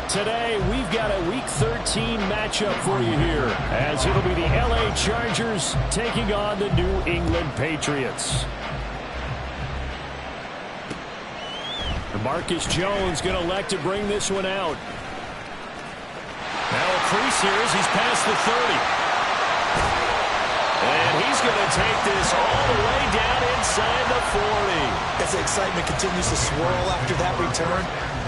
Today, we've got a Week 13 matchup for you here, as it'll be the LA Chargers taking on the New England Patriots. Marcus Jones going to elect to bring this one out. Now a crease here as he's past the 30. And he's going to take this all the way down inside the 40. As the excitement continues to swirl after that return,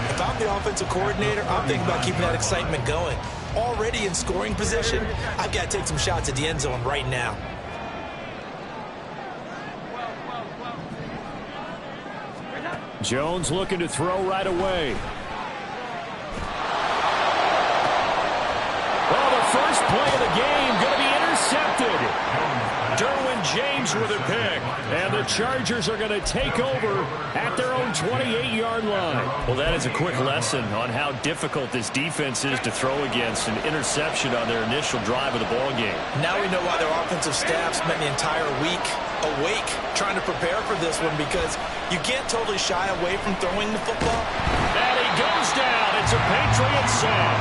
if I'm the offensive coordinator, I'm thinking about keeping that excitement going. Already in scoring position, I've got to take some shots at the end zone right now. Jones looking to throw right away. Well, the first play of the game going to be intercepted. Derwin James with a pick. And the Chargers are going to take over at their own 28-yard line. Well, that is a quick lesson on how difficult this defense is to throw against an interception on their initial drive of the ball game. Now we know why their offensive staff spent the entire week awake trying to prepare for this one, because you can't totally shy away from throwing the football. And he goes down. It's a Patriot sack.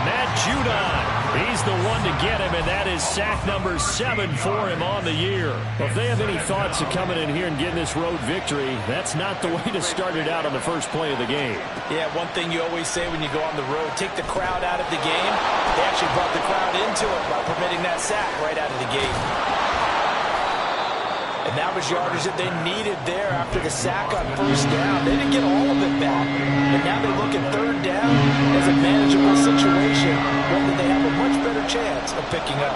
Matt Judon, he's the one to get him, and that is sack number 7 for him on the year. Well, if they have any thoughts of coming in here and getting this road victory, that's not the way to start it out on the first play of the game. Yeah, one thing you always say when you go on the road, take the crowd out of the game. They actually brought the crowd into it by permitting that sack right out of the gate. And that was yardage that they needed there after the sack on first down. They didn't get all of it back. And now they look at third down as a manageable situation, one that they have a much better chance of picking up.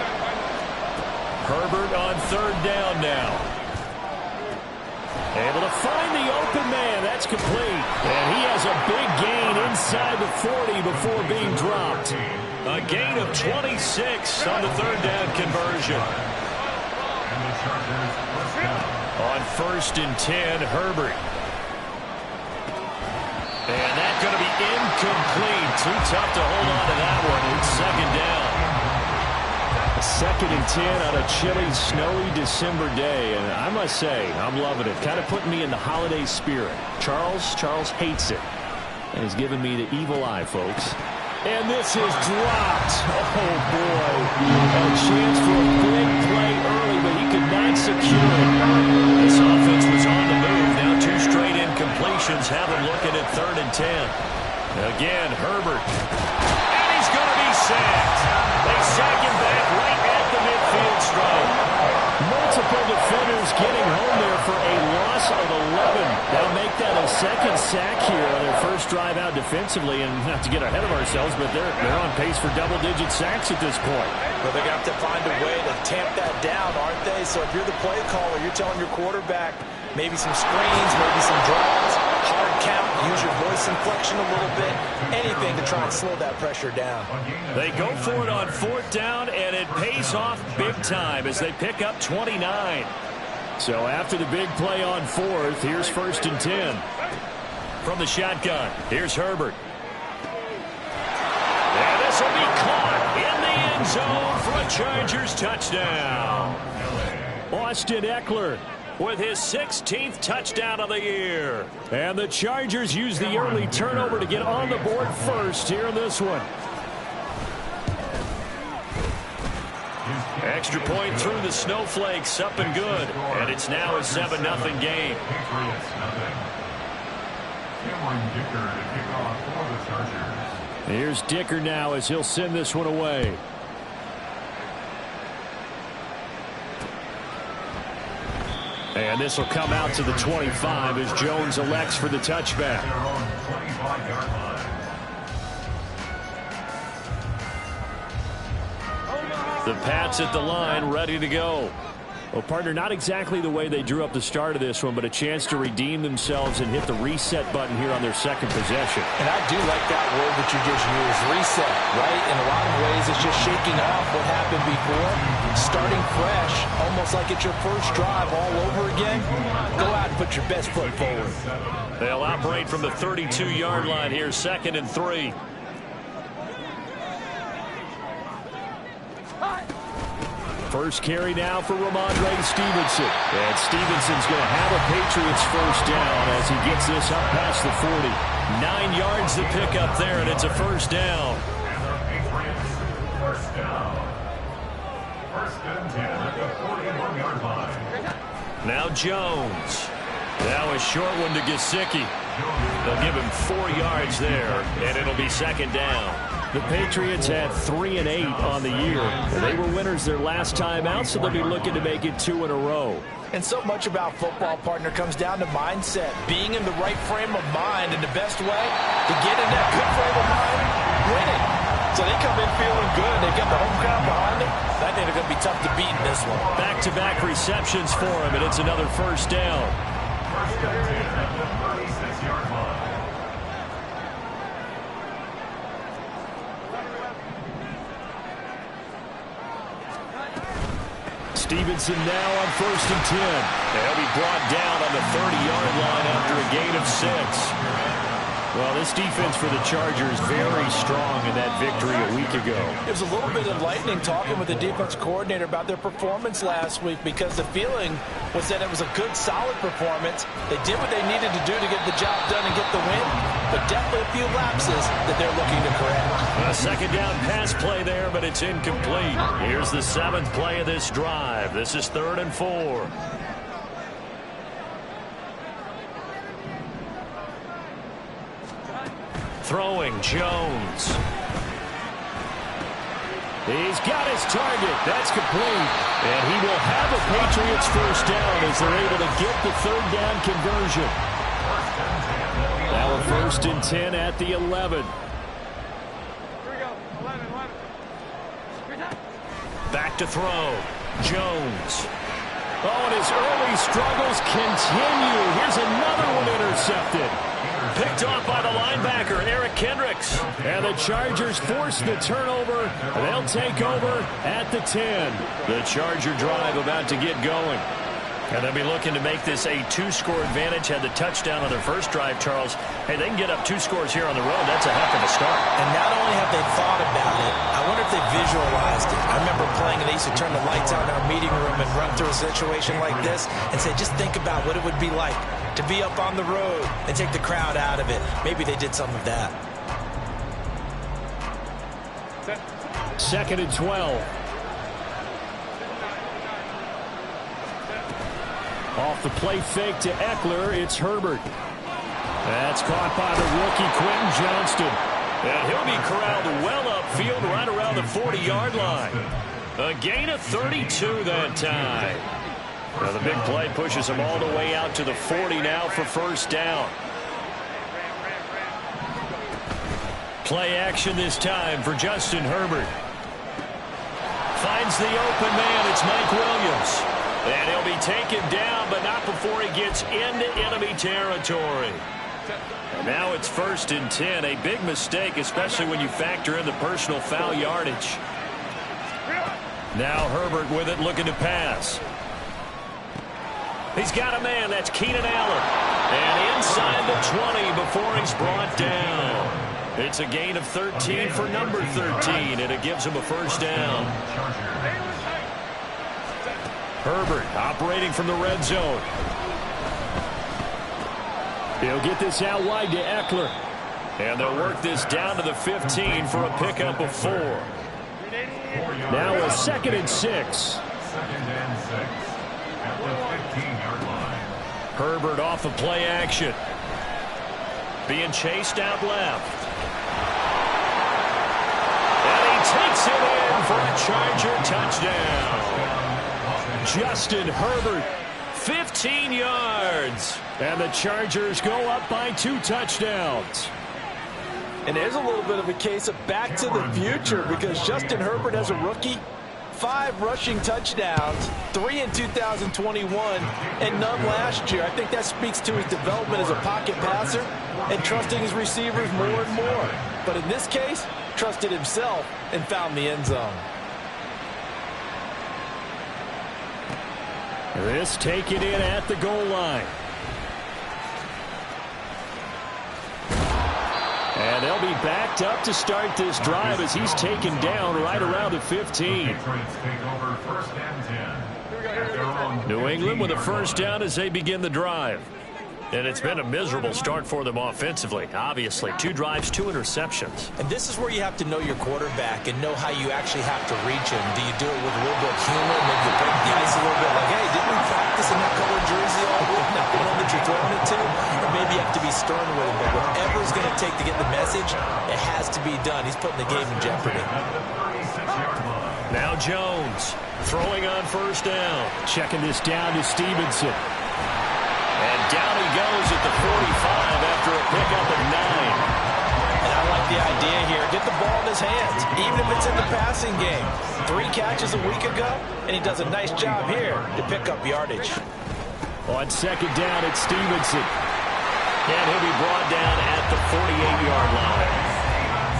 Herbert on third down now. Able to find the open man. That's complete. And he has a big gain inside the 40 before being dropped. A gain of 26 on the third down conversion. On first and 10, Herbert. And that's going to be incomplete. Too tough to hold on to that one. It's second down. Second and 10 on a chilly, snowy December day. And I must say, I'm loving it. Kind of putting me in the holiday spirit. Charles hates it. And he's giving me the evil eye, folks. And this is dropped. Oh, boy. A chance for a big play early, but he could not secure it. This offense was on the move. Now 2 straight incompletions have him looking at third and 10. Again, Herbert. And he's going to be sacked. They sack him back right at the midfield stripe. Multiple defenders getting home there for a loss of 11. They'll make that a second sack here on their first drive out defensively. And not to get ahead of ourselves, but they're on pace for double-digit sacks at this point. Well, they're going to have to find a way to tamp that down, aren't they? So if you're the play caller, you're telling your quarterback maybe some screens, maybe some draws, hard count, use your voice inflection a little bit, anything to try and slow that pressure down. They go for it on fourth down, and it pays off big time as they pick up 29. So after the big play on fourth, here's first and 10. From the shotgun, here's Herbert. And this will be caught in the end zone for a Chargers touchdown. Austin Eckler with his 16th touchdown of the year. And the Chargers use the early turnover to get on the board first here in this one. Extra point through the snowflakes, up and good. And it's now a 7-0 game. Here's Dicker now as he'll send this one away. And this will come out to the 25 as Jones elects for the touchback. The Pats at the line, ready to go. Well, partner, not exactly the way they drew up the start of this one, but a chance to redeem themselves and hit the reset button here on their second possession. And I do like that word that you just used, reset, right? In a lot of ways, it's just shaking off what happened before, starting fresh, almost like it's your first drive all over again. Go out and put your best foot forward. They'll operate from the 32-yard line here, 2nd and 3. First carry now for Ramondre Stevenson. And Stevenson's going to have a Patriots first down as he gets this up past the 40. 9 yards to pick up there, and it's a first down. First and 10 at the 41-yard line. Now Jones. Now a short one to Gesicki. They'll give him 4 yards there, and it'll be second down. The Patriots had 3 and 8 on the year. They were winners their last time out, so they'll be looking to make it 2 in a row. And so much about football, partner, comes down to mindset. Being in the right frame of mind, and the best way to get in that good frame of mind, winning. So they come in feeling good. They've got the home crowd behind them. I think they're going to be tough to beat in this one. Back-to-back receptions for him, and it's another first down. First and 10 at the 36-yard line. Stevenson now on first and 10. They'll be brought down on the 30-yard line after a gain of 6. Well, this defense for the Chargers very strong in that victory a week ago. It was a little bit enlightening talking with the defense coordinator about their performance last week, because the feeling was that it was a good, solid performance. They did what they needed to do to get the job done and get the win, but definitely a few lapses that they're looking to correct. A second down pass play there, but it's incomplete. Here's the 7th play of this drive. This is 3rd and 4. Throwing, Jones. He's got his target. That's complete. And he will have a Patriots first down as they're able to get the 3rd down conversion. Now a 1st and 10 at the 11. Here we go. 11. Back to throw. Jones. Oh, and his early struggles continue. Here's another one intercepted. Picked off by the linebacker, Eric Kendricks. And the Chargers force the turnover. They'll take over at the 10. The Charger drive about to get going. And they'll be looking to make this a 2-score advantage. Had the touchdown on their first drive, Charles. Hey, they can get up 2 scores here on the road. That's a heck of a start. And not only have they thought about it, I wonder if they visualized it. I remember playing, and they used to turn the lights out in our meeting room and run through a situation like this and say, just think about what it would be like to be up on the road and take the crowd out of it. Maybe they did some of that. 2nd and 12. Off the play fake to Eckler, it's Herbert. That's caught by the rookie Quentin Johnston. And he'll be corralled well upfield right around the 40-yard line. A gain of 32 that time. Now the big play pushes him all the way out to the 40 now for first down. Play action this time for Justin Herbert. Finds the open man, it's Mike Williams. And he'll be taken down, but not before he gets into enemy territory. Now it's 1st and 10. A big mistake, especially when you factor in the personal foul yardage. Now Herbert with it, looking to pass. He's got a man. That's Keenan Allen. And inside the 20 before he's brought down. It's a gain of 13 for number 13, and it gives him a first down. Herbert operating from the red zone. He'll get this out wide to Eckler. And they'll work this down to the 15 for a pickup of 4. Now a 2nd and 6. 2nd and 6 at the 15-yard line. Herbert off of play action. Being chased out left. And he takes it in for a Charger touchdown. Justin Herbert, 15 yards. And the Chargers go up by 2 touchdowns. And there's a little bit of a case of back to the future, because Justin Herbert, as a rookie, 5 rushing touchdowns, 3 in 2021, and none last year. I think that speaks to his development as a pocket passer and trusting his receivers more and more. But in this case, trusted himself and found the end zone. This taken in at the goal line. And they'll be backed up to start this drive as he's taken down right around the 15. Patriots take over 1st and 10. New England with a first down as they begin the drive. And it's been a miserable start for them offensively. Obviously, 2 drives, 2 interceptions. And this is where you have to know your quarterback and know how you actually have to reach him. Do you do it with a little bit of humor, maybe you break the ice a little bit, like, hey, didn't we practice in that colored jersey all week, not the one that you're throwing it to? Or maybe you have to be stern with him, but whatever it's going to take to get the message, it has to be done. He's putting the game in jeopardy. Now Jones throwing on first down. Checking this down to Stevenson. And down he goes at the 45 after a pickup of 9. And I like the idea here. Get the ball in his hands, even if it's in the passing game. 3 catches a week ago, and he does a nice job here to pick up yardage. On second down, it's Stevenson. And he'll be brought down at the 48-yard line.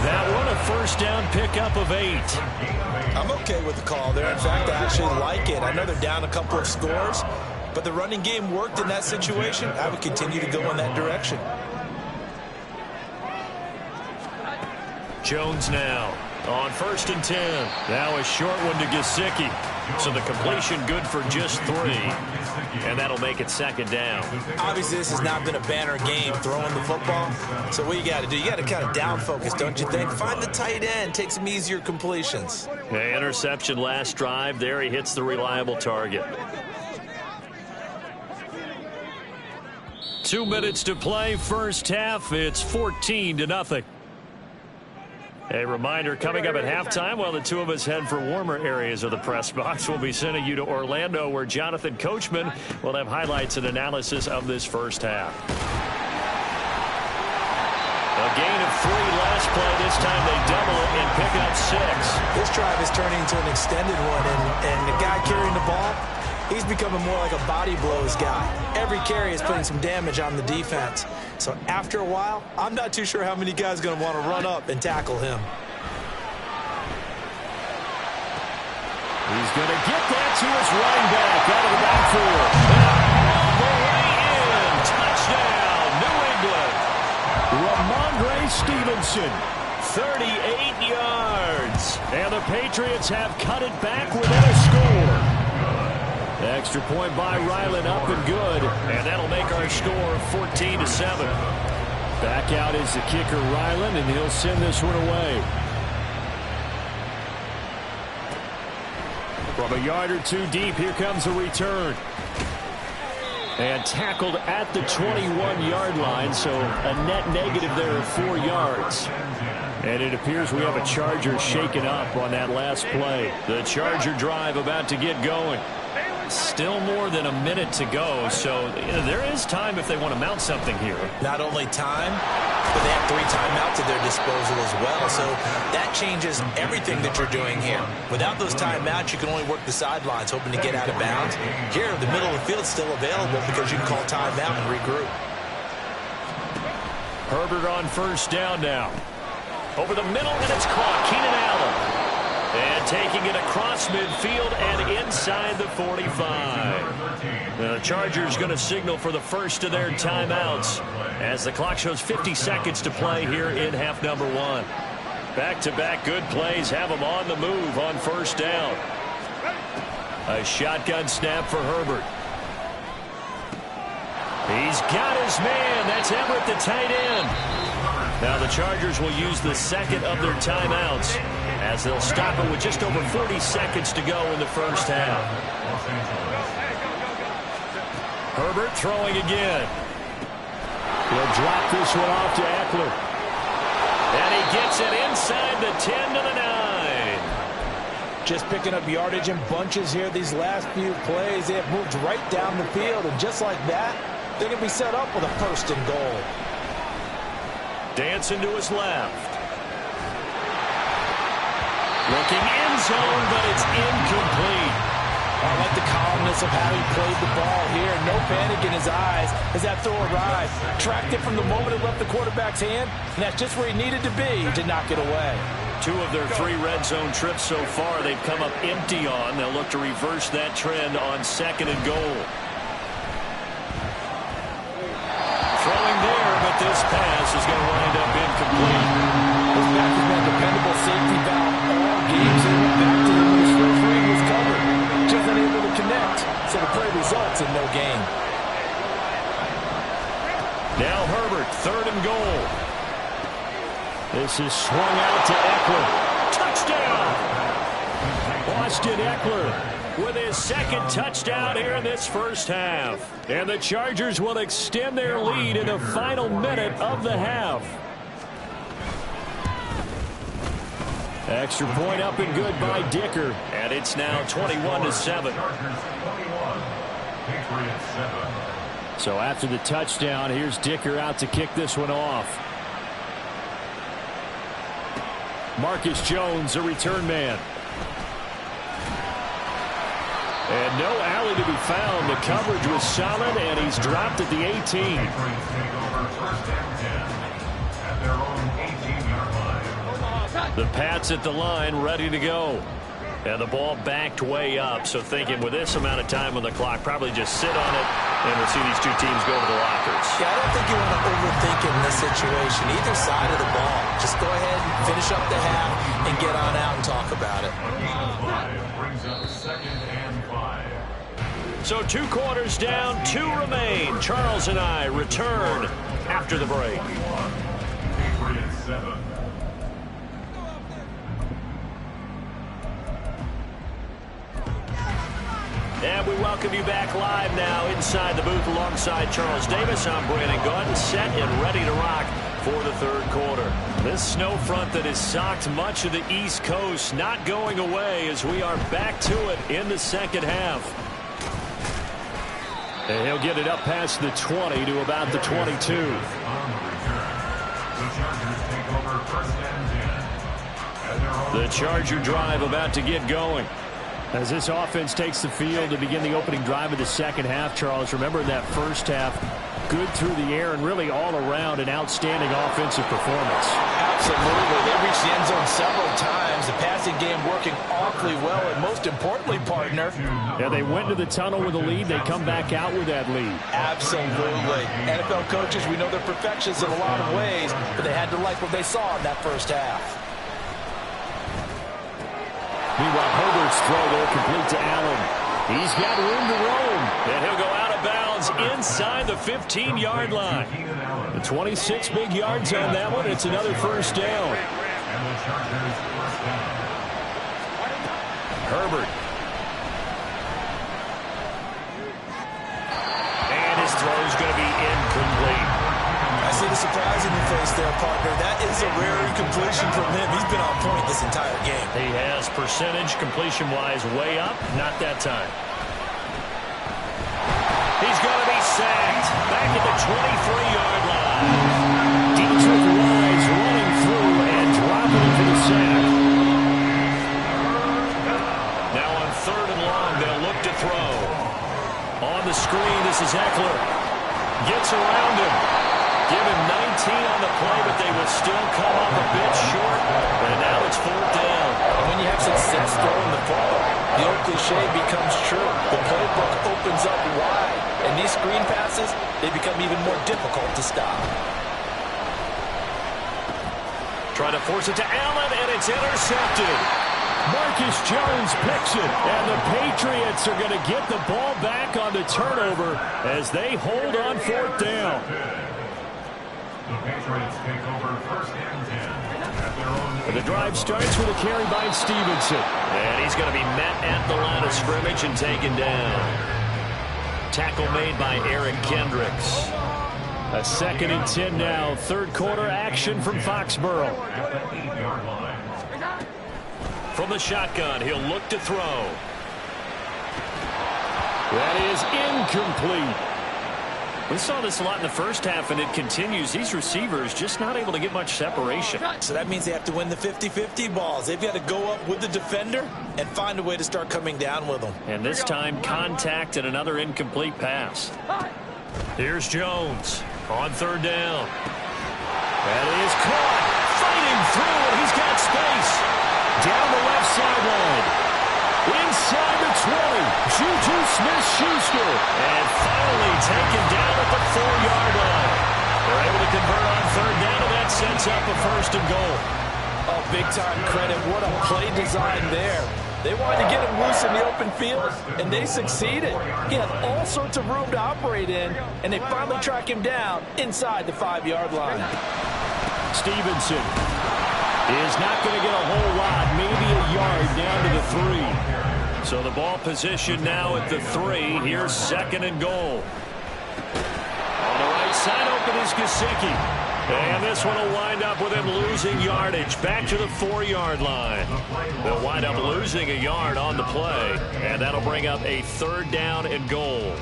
That one a first down pickup of 8. I'm okay with the call there. In fact, I actually like it. I know they're down a couple of scores, but the running game worked in that situation. I would continue to go in that direction. Jones now on first and 10. Now a short one to Gesicki. So the completion good for just 3. And that'll make it second down. Obviously, this has not been a banner game throwing the football. So what you got to do, you got to kind of down focus, don't you think? Find the tight end, take some easier completions. Yeah, interception last drive. There he hits the reliable target. 2 minutes to play, first half. It's 14-0. A reminder, coming up at halftime, while the two of us head for warmer areas of the press box, we'll be sending you to Orlando, where Jonathan Coachman will have highlights and analysis of this first half. A gain of 3 last play. This time they double it and pick up 6. This drive is turning into an extended one, and the guy carrying the ball, he's becoming more like a body blows guy. Every carry is putting some damage on the defense. So after a while, I'm not too sure how many guys are going to want to run up and tackle him. He's going to get that to his running back out of the backfield. All the way in. Touchdown, New England. Ramondre Stevenson. 38 yards. And the Patriots have cut it back within a score. Extra point by Ryland, up and good. And that'll make our score 14-7. Back out is the kicker, Ryland, and he'll send this one away. From a yard or 2 deep, here comes a return. And tackled at the 21-yard line, so a net negative there of 4 yards. And it appears we have a Charger shaken up on that last play. The Charger drive about to get going. Still more than a minute to go, so there is time if they want to mount something here. Not only time, but they have 3 timeouts at their disposal as well, so that changes everything that you're doing here. Without those timeouts, you can only work the sidelines, hoping to get out of bounds. Here, the middle of the field is still available because you can call timeout and regroup. Herbert on first down now. Over the middle, and it's caught. Keenan Allen. And taking it across midfield and inside the 45. The Chargers going to signal for the first of their timeouts as the clock shows 50 seconds to play here in half number 1. Back-to-back good plays have them on the move on first down. A shotgun snap for Herbert. He's got his man. That's Everett, the tight end. Now the Chargers will use the second of their timeouts as they'll stop it with just over 40 seconds to go in the first half. Herbert throwing again. He'll drop this one off to Eckler. And he gets it inside the 10 to the 9. Just picking up yardage in bunches here these last few plays. They have moved right down the field, and just like that, they're going to be set up with a first and goal. Dancing to his left. Looking end zone, but it's incomplete. I like the calmness of how he played the ball here. No panic in his eyes as that throw arrived. Tracked it from the moment it left the quarterback's hand, and that's just where he needed to be to knock it away. 2 of their 3 red zone trips so far they've come up empty on. They'll look to reverse that trend on second and goal. Throwing there, but this pass is going to wind up incomplete. This back has been a dependable safety valve all games, and went back to him when his first read was covered. Just unable to connect, so the play results in no gain. This is swung out to Eckler. Touchdown! Austin Eckler with his second touchdown here in this first half. And the Chargers will extend their lead in the final minute of the half. Extra point up and good by Dicker. And it's now 21-7. So after the touchdown, here's Dicker out to kick this one off. Marcus Jones, a return man. And no alley to be found. The coverage was solid, and he's dropped at the 18. The Pats at the line, ready to go. And the ball backed way up, so thinking with this amount of time on the clock, probably just sit on it, and we'll see these two teams go to the lockers. Yeah, I don't think you want to overthink it in this situation. Either side of the ball. Just go ahead and finish up the half and get on out and talk about it. Brings up 2nd and 5. So 2 quarters down, 2 remain. Charles and I return after the break. Patriots 7. And we welcome you back live now inside the booth alongside Charles Davis. I'm Brandon Gaudin, set and ready to rock for the third quarter. This snow front that has socked much of the East Coast not going away as we are back to it in the second half. And he'll get it up past the 20 to about the 22. The Charger drive about to get going. As this offense takes the field to begin the opening drive of the second half, Charles, remember in that first half, good through the air and really all around an outstanding offensive performance. Absolutely. They reached the end zone several times. The passing game working awfully well, and most importantly, partner. Yeah, they went to the tunnel with a lead. They come back out with that lead. Absolutely. NFL coaches, we know they're perfectionists in a lot of ways, but they had to like what they saw in that first half. Meanwhile, Herbert's throw there complete to Allen. He's got room to roam, and he'll go out of bounds inside the 15-yard line. The 26 big yards on that one. It's another first down. Herbert. And his throw's going to be incomplete. I see the surprise in your face there, partner. That is a rare incompletion from him. He's been on point this entire game. He has percentage completion-wise way up. Not that time. He's going to be sacked back at the 23-yard line. Dietrich Wise running through and dropping it for the sack. Now on 3rd and long, they'll look to throw. On the screen, this is Eckler. Gets around him. Give him 19 on the play, but they would still come up a bit short. And now it's 4th down. And when you have success throwing the ball, the old cliche becomes true. The playbook opens up wide. And these screen passes, they become even more difficult to stop. Trying to force it to Allen, and it's intercepted. Marcus Jones picks it, and the Patriots are going to get the ball back on the turnover as they hold on 4th down. The Patriots take over 1st and 10 at their own. The drive starts with a carry by Stevenson. And he's going to be met at the line of scrimmage and taken down. Tackle made by Eric Kendricks. A 2nd and 10 now. Third quarter action from Foxborough. From the shotgun, he'll look to throw. That is incomplete. We saw this a lot in the first half, and it continues. These receivers just not able to get much separation. So that means they have to win the 50-50 balls. They've got to go up with the defender and find a way to start coming down with them. And this time, contact and another incomplete pass. Here's Jones on 3rd down. That is caught. Fighting through, and he's got space. Down the left sideline. Inside the 20, Juju Smith-Schuster. And finally taken down at the 4-yard line. They're able to convert on 3rd down, and that sets up a 1st and goal. Oh, big-time credit. What a play design there. They wanted to get him loose in the open field, and they succeeded. He had all sorts of room to operate in, and they finally track him down inside the 5-yard line. Stevenson is not going to get a whole lot, maybe a yard down to the 3. So the ball position now at the 3. Here's 2nd and goal. On the right side, open is Gesicki. And this one will wind up with him losing yardage back to the 4-yard line. They'll wind up losing a yard on the play, and that'll bring up a 3rd down and goal.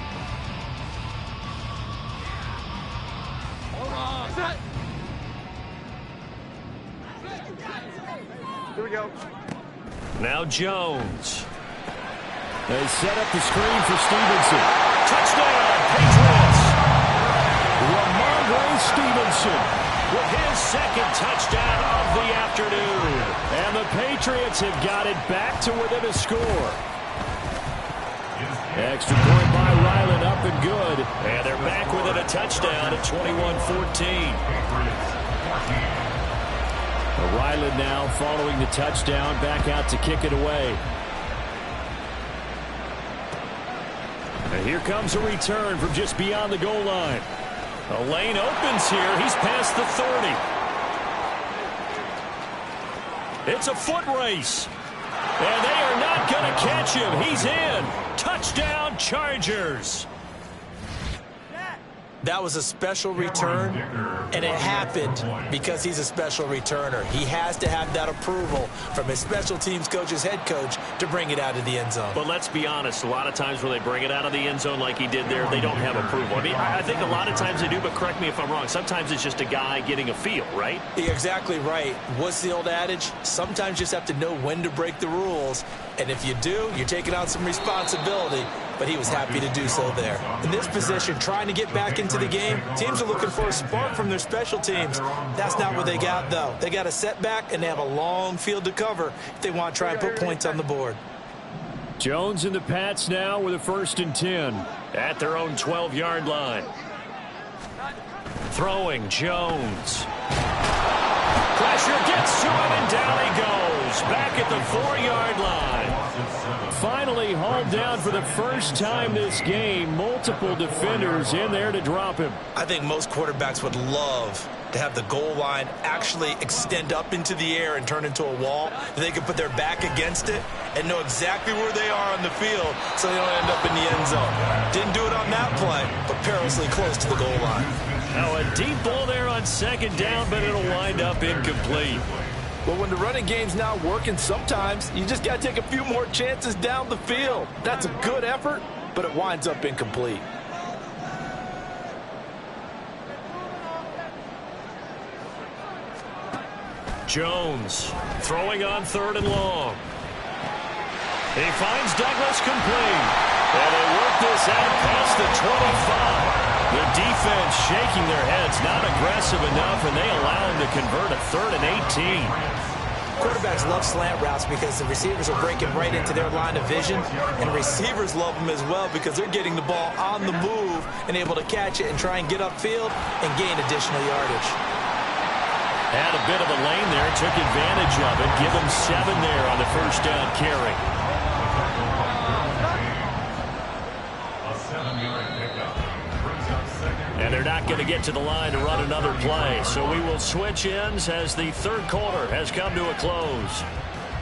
Here we go. Now Jones. They set up the screen for Stevenson. Touchdown, Patriots! Ramondre Stevenson With his 2nd touchdown of the afternoon. And the Patriots have got it back to within a score. Extra point by Ryland, up and good. And they're back within a touchdown at 21-14. Ryland now following the touchdown, back out to kick it away. And here comes a return from just beyond the goal line. A lane opens here. He's past the 30. It's a foot race. And they are not going to catch him. He's in. Touchdown, Chargers. That was a special return, and it happened because he's a special returner. He has to have that approval from his special teams coach's head coach to bring it out of the end zone. But let's be honest, a lot of times when they bring it out of the end zone like he did there, they don't have approval. I mean, I think a lot of times they do, but correct me if I'm wrong. Sometimes it's just a guy getting a feel, right? You're exactly right. What's the old adage? Sometimes you just have to know when to break the rules. And if you do, you're taking on some responsibility. But he was happy to do so there. In this position, trying to get back into the game, teams are looking for a spark from their special teams. That's not what they got, though. They got a setback, and they have a long field to cover if they want to try and put points on the board. Jones and the Pats now with a 1st and 10. At their own 12-yard line. Throwing, Jones. Pressure gets to him, and down he goes. Back at the 4-yard line. Finally hauled down for the first time this game. Multiple defenders in there to drop him. I think most quarterbacks would love to have the goal line actually extend up into the air and turn into a wall. They can put their back against it and know exactly where they are on the field so they don't end up in the end zone. Didn't do it on that play, but perilously close to the goal line. Now a deep ball there on 2nd down, but it'll wind up incomplete. Well, when the running game's not working, sometimes you just got to take a few more chances down the field. That's a good effort, but it winds up incomplete. Jones throwing on 3rd and long. He finds Douglas complete. And they work this out past the 25. The defense shaking their heads, not aggressive enough, and they allow him to convert a 3rd and 18. Quarterbacks love slant routes because the receivers are breaking right into their line of vision, and receivers love them as well because they're getting the ball on the move and able to catch it and try and get upfield and gain additional yardage. Had a bit of a lane there, took advantage of it. Give him 7 there on the 1st down carry. And they're not going to get to the line to run another play. So we will switch ends as the 3rd quarter has come to a close.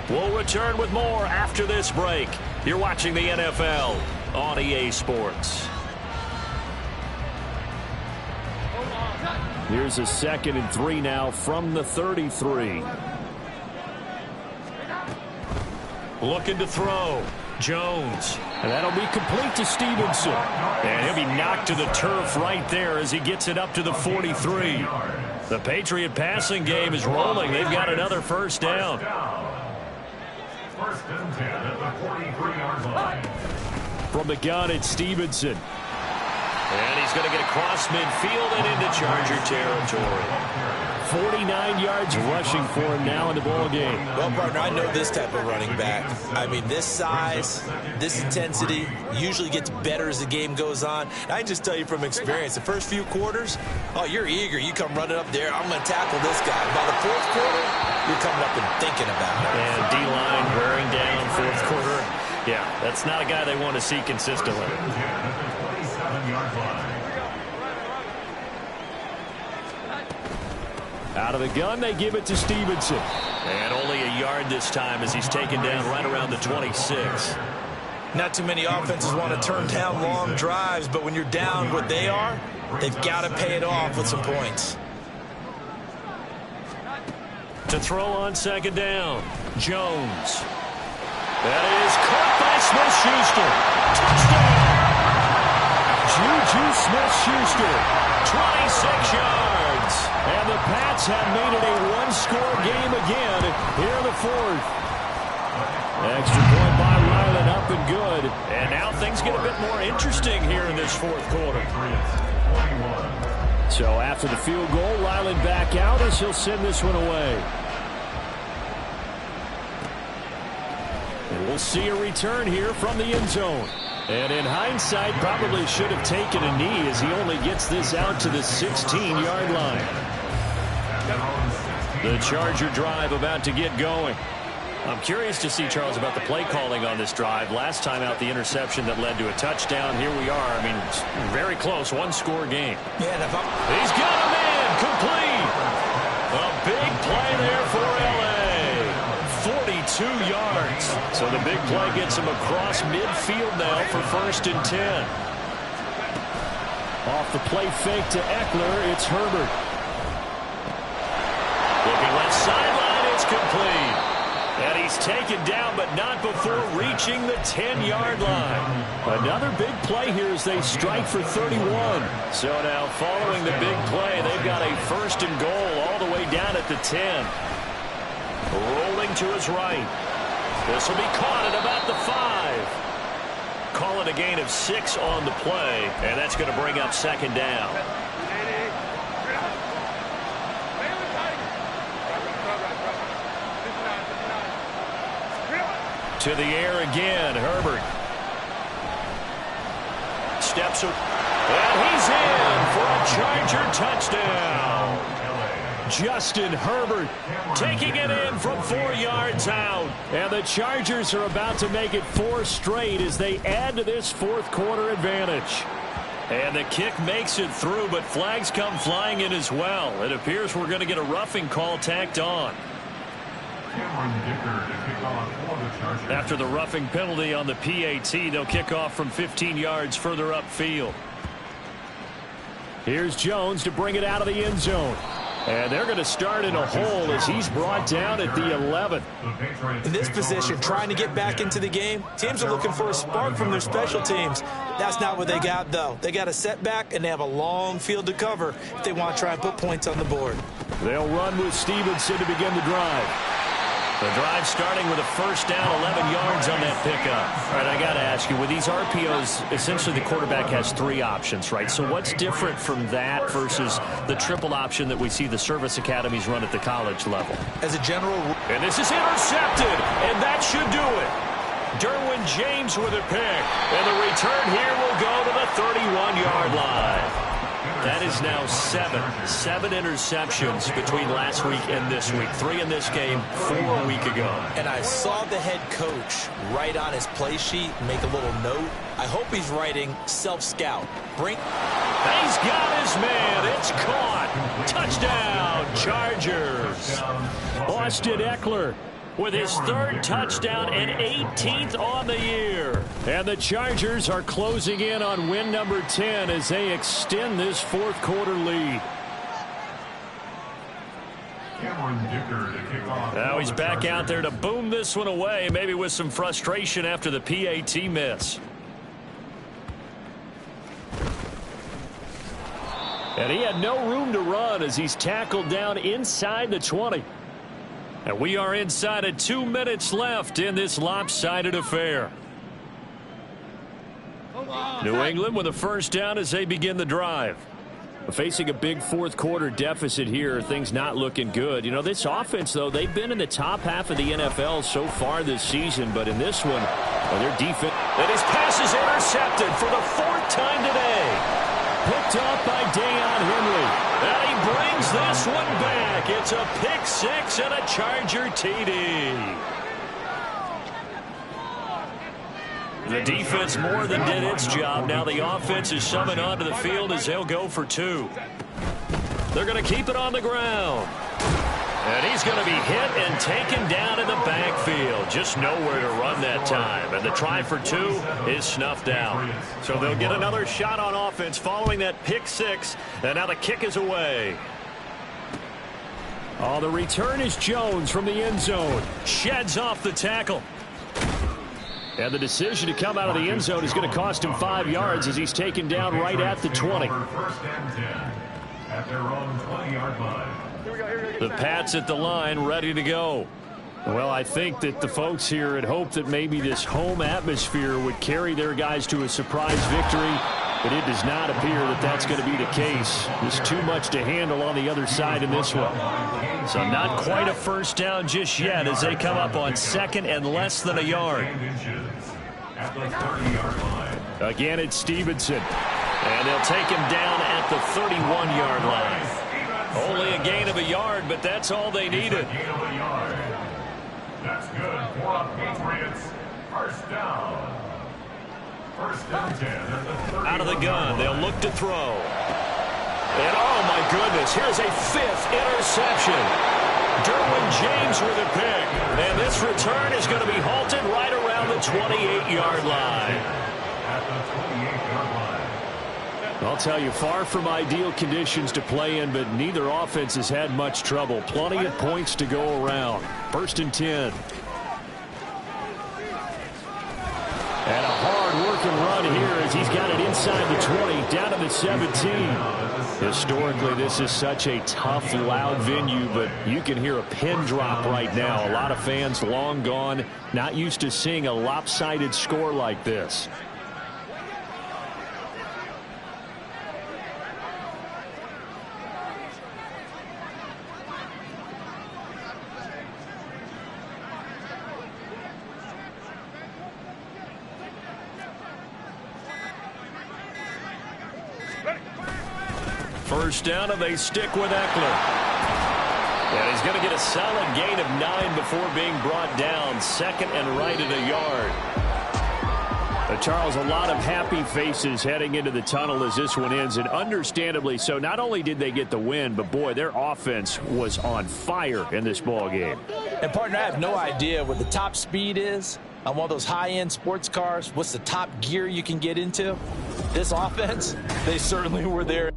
We'll return with more after this break. You're watching the NFL on EA Sports. Here's a 2nd and 3 now from the 33. Looking to throw. Jones. And that'll be complete to Stevenson. And he'll be knocked to the turf right there as he gets it up to the 43. The Patriot passing game is rolling. They've got another 1st down. 1st and 10 at the 43-yard line. From the gun, it's Stevenson. And he's going to get across midfield and into Charger territory. 49 yards rushing for him now in the ball game. Well, partner, I know this type of running back. I mean, this size, this intensity usually gets better as the game goes on. And I can just tell you from experience, the first few quarters, oh, you're eager. You come running up there. I'm going to tackle this guy. By the 4th quarter, you're coming up and thinking about it. And D-line wearing down 4th quarter. Yeah, that's not a guy they want to see consistently. Out of the gun, they give it to Stevenson. And only a yard this time as he's taken down right around the 26. Not too many offenses want to turn down long drives, but when you're down what they are, they've got to pay it off with some points. To throw on second down, Jones. That is caught by Smith-Schuster. Touchdown! Juju Smith-Schuster, 26 yards. And the Pats have made it a one-score game again here in the fourth. Extra point by Ryland, up and good. And now things get a bit more interesting here in this fourth quarter. So after the field goal, Ryland back out as he'll send this one away. And we'll see a return here from the end zone. And in hindsight, probably should have taken a knee as he only gets this out to the 16-yard line. The Charger drive about to get going. I'm curious to see, Charles, about the play calling on this drive. Last time out, the interception that led to a touchdown. Here we are. I mean, it's very close, one-score game. Yeah, he's got a man complete. A big play there for L.A. 42 yards. So the big play gets him across midfield now for 1st and 10. Off the play fake to Eckler, it's Herbert. Looking left sideline, it's complete. And he's taken down, but not before reaching the 10-yard line. Another big play here as they strike for 31. So now following the big play, they've got a 1st and goal all the way down at the 10. Rolling to his right. This will be caught at about the 5. Call it a gain of 6 on the play, and that's going to bring up 2nd down. To the air again, Herbert. Steps up, and he's in for a Charger touchdown. Justin Herbert taking it in from 4 yards out. And the Chargers are about to make it 4 straight as they add to this fourth quarter advantage. And the kick makes it through, but flags come flying in as well. It appears we're going to get a roughing call tacked on. After the roughing penalty on the PAT, they'll kick off from 15 yards further upfield. Here's Jones to bring it out of the end zone. And they're going to start in a hole as he's brought down at the 11. In this position, trying to get back into the game, teams are looking for a spark from their special teams. That's not what they got, though. They got a setback, and they have a long field to cover if they want to try and put points on the board. They'll run with Stevenson to begin the drive. The drive starting with a 1st down, 11 yards on that pickup. All right, I got to ask you, with these RPOs, essentially the quarterback has 3 options, right? So what's different from that versus the triple option that we see the service academies run at the college level? As a general rule. And this is intercepted, and that should do it. Derwin James with a pick, and the return here will go to the 31-yard line. That is now 7 interceptions between last week and this week. 3 in this game, 4 a week ago. And I saw the head coach write on his play sheet, make a little note. I hope he's writing self-scout. He's got his man. It's caught. Touchdown, Chargers. Austin Eckler with his 3rd touchdown and 18th on the year. And the Chargers are closing in on win number 10 as they extend this fourth quarter lead. Now he's back out there to boom this one away, maybe with some frustration after the PAT miss. And he had no room to run as he's tackled down inside the 20. And we are inside of 2 minutes left in this lopsided affair. New England with a 1st down as they begin the drive. Facing a big fourth quarter deficit here, things not looking good. You know, this offense, though, they've been in the top half of the NFL so far this season, but in this one, their defense. And his pass is intercepted for the 4th time today. Picked off by Deion Henley. And he brings this one back. It's a pick 6 and a Charger TD. The defense more than did its job. Now the offense is summoned onto the field as they'll go for 2. They're going to keep it on the ground. And he's going to be hit and taken down in the backfield. Just nowhere to run that time. And the try for 2 is snuffed out. So they'll get another shot on offense following that pick 6. And now the kick is away. Oh, the return is Jones from the end zone. Sheds off the tackle. And the decision to come out of the end zone is going to cost him 5 yards as he's taken down right at the 20. First and 10 at their own 20-yard line. The Pats at the line, ready to go. Well, I think that the folks here had hoped that maybe this home atmosphere would carry their guys to a surprise victory, but it does not appear that that's going to be the case. There's too much to handle on the other side in this one. So not quite a first down just yet as they come up on 2nd and less than a yard. At the 30-yard line. Again, it's Stevenson. And they'll take him down at the 31-yard line. Only a gain of a yard, but that's all they needed. Gain of a yard. That's good for the Patriots. First down. First and 10 at the 30. Out of the gun, they'll look to throw. And oh my goodness, here's a 5th interception. Derwin James with a pick. And this return is going to be halted right around the 28-yard line. At the 28-yard line. I'll tell you, far from ideal conditions to play in, but neither offense has had much trouble. Plenty of points to go around. First and 10. And a hard-working run here as he's got it inside the 20, down to the 17. Historically, this is such a tough, loud venue, but you can hear a pin drop right now. A lot of fans long gone, not used to seeing a lopsided score like this. First down, and they stick with Eckler. And he's going to get a solid gain of 9 before being brought down. 2nd and right at a yard. Charles, a lot of happy faces heading into the tunnel as this one ends, and understandably so. Not only did they get the win, but boy, their offense was on fire in this ball game. And partner, I have no idea what the top speed is on one of those high-end sports cars. What's the top gear you can get into? This offense, they certainly were there.